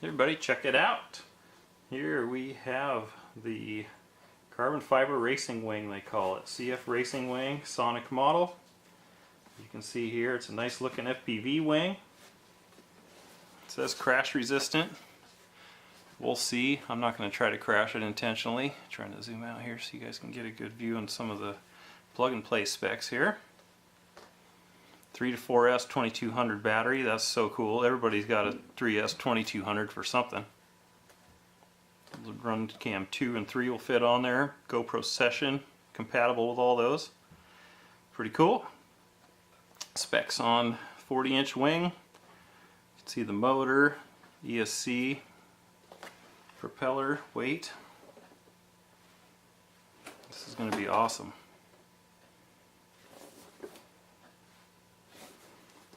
Everybody, check it out. Here we have the carbon fiber racing wing, they call it. CF Racing Wing, Sonic model. You can see here it's a nice looking FPV wing. It says crash resistant. We'll see. I'm not going to try to crash it intentionally. Trying to zoom out here so you guys can get a good view on some of the plug and play specs here. 3 to 4S 2200 battery, that's so cool. Everybody's got a 3S 2200 for something. The Run Cam 2 and 3 will fit on there. GoPro Session compatible with all those. Pretty cool. Specs on 40-inch wing. You can see the motor, ESC, propeller, weight. This is going to be awesome.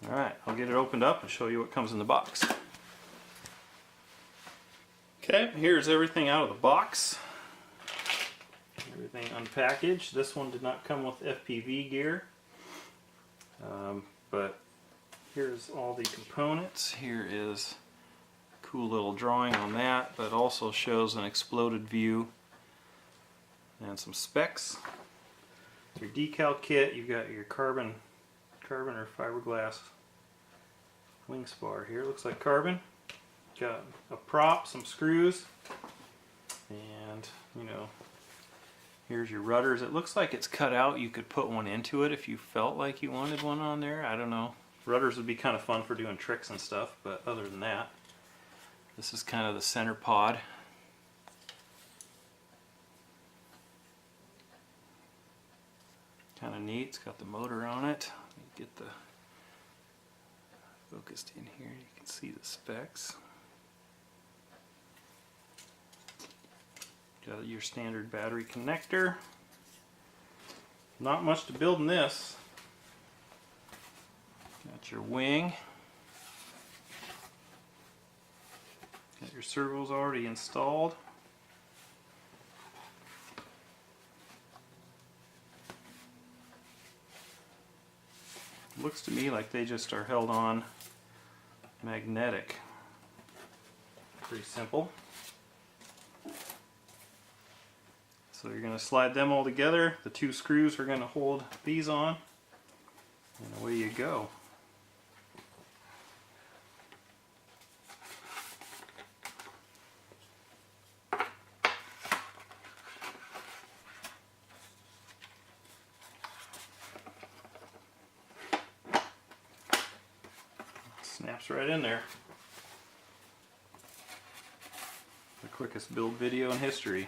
Alright, I'll get it opened up and show you what comes in the box. Okay, here's everything out of the box. Everything unpackaged. This one did not come with FPV gear. But here's all the components. Here is a cool little drawing on that, but also shows an exploded view and some specs. Your decal kit, you've got your carbon or fiberglass wing spar here. Looks like carbon. Got a prop, some screws, and here's your rudders. It looks like it's cut out. You could put one into it if you felt like you wanted one on there. I don't know. Rudders would be kind of fun for doing tricks and stuff, but other than that, this is kind of the center pod. Kind of neat. It's got the motor on it. Let me get the focused in here. You can see the specs. Got your standard battery connector. Not much to build in this. Got your wing. Got your servos already installed. Looks to me like they just are held on magnetic. Pretty simple. So you're going to slide them all together. The two screws are going to hold these on, and away you go. Snaps right in there. The quickest build video in history.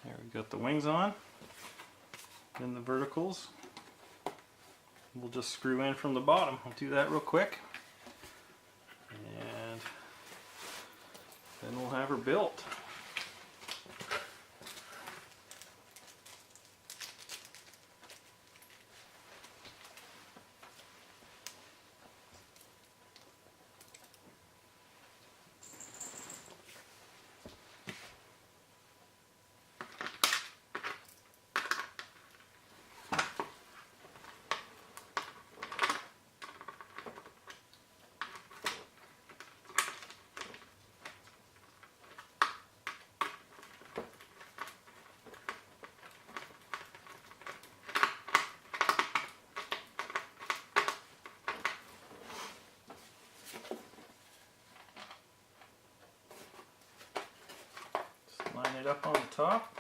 There we got the wings on, then the verticals. We'll just screw in from the bottom. I'll do that real quick. And then we'll have her built. Line it up on the top.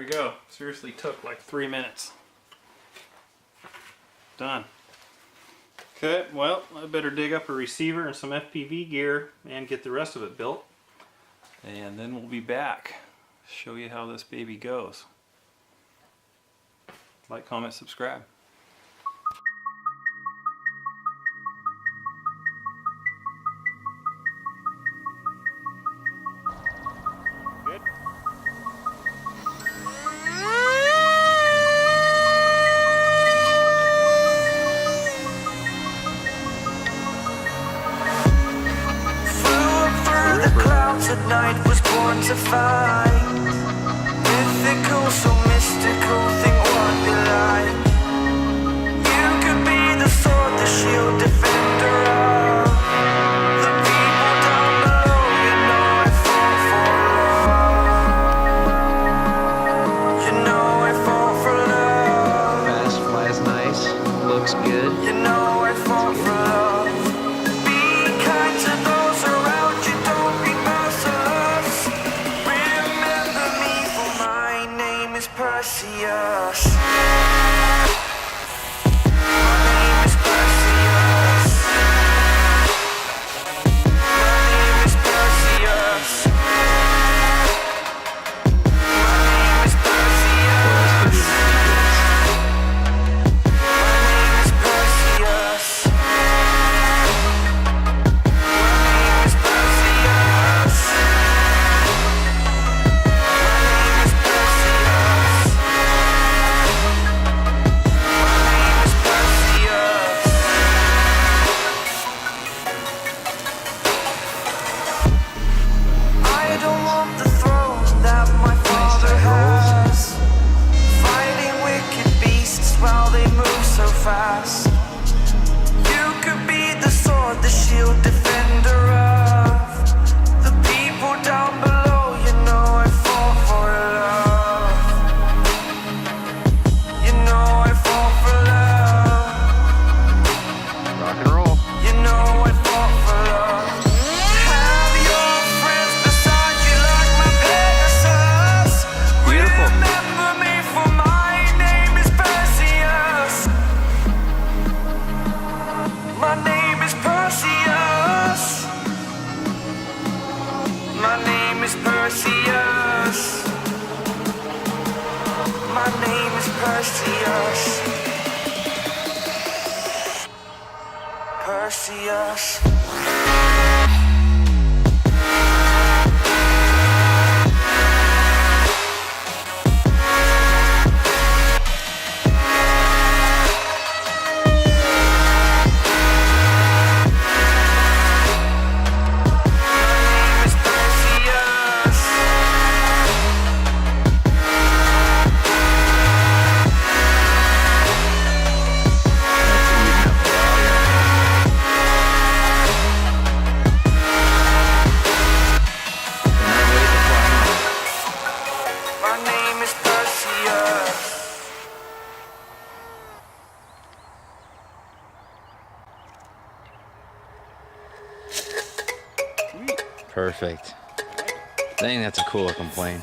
we go. Seriously took like 3 minutes. Done. Okay, well, I better dig up a receiver and some FPV gear and get the rest of it built. And then we'll be back. Show you how this baby goes. Like, comment, subscribe. Good. At night was born to find mythical, so mystical, think what you like. You could be the sword, the shield, defender of the people down below. You know I fall for love. You know I fall for love. Fast, flies nice, looks good. You know I fall for love. Be kind to those around you, don't be merciless. Remember me, for my name is Perseus. My name is Perseus. My name is Perseus. My name is Perseus. Fast. You could be the sword, the shield, defender of the people down below. You know I fall for love. You know I fall for love. Rock and roll. You know I fall for love. Have your friends beside you like my Pegasus. Beautiful. Remember me, for my name is Perseus. My name is Perseus. My name is Perseus. My name is Perseus. Perseus. My name is Perseus. Perfect. I think that's a cool looking plane.